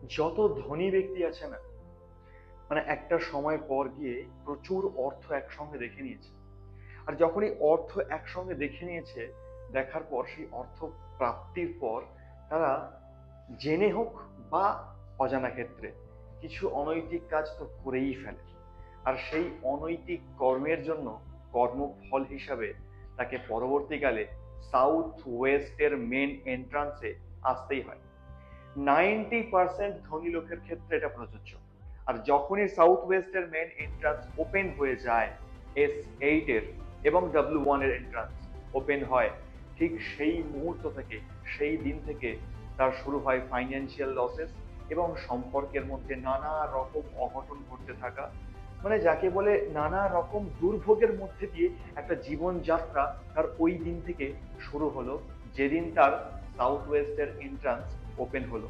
যত ধনী ব্যক্তি আছে না, মানে একটা সময় পর গিয়ে প্রচুর অর্থ একসঙ্গে দেখে নিয়েছে। আর যখনই অর্থ একসঙ্গে দেখে নিয়েছে, দেখার পর সেই অর্থ প্রাপ্তির পর তারা জেনে হোক বা অজানা ক্ষেত্রে কিছু অনৈতিক কাজ তো করেই ফেলে। আর সেই অনৈতিক কর্মের জন্য কর্মফল হিসাবে তাকে পরবর্তীকালে সাউথ ওয়েস্টের মেন এন্ট্রান্সে আসতেই হয়। 90% ধনী লোকের ক্ষেত্রে এটা প্রযোজ্য। আর যখনই সাউথ ওয়েস্টের মেন এন্ট্রান্স ওপেন হয়ে যায়, S8 এর এবং W1 এর এন্ট্রান্স ওপেন হয়, ঠিক সেই মুহূর্ত থেকে, সেই দিন থেকে তার শুরু হয় ফাইন্যান্সিয়াল লসেস এবং সম্পর্কের মধ্যে নানা রকম অঘটন ঘটতে থাকা। মানে যাকে বলে নানা রকম দুর্ভোগের মধ্যে দিয়ে একটা জীবনযাত্রা তার ওই দিন থেকে শুরু হলো, যেদিন তার সাউথ ওয়েস্টের এন্ট্রান্স ওপেন হলো।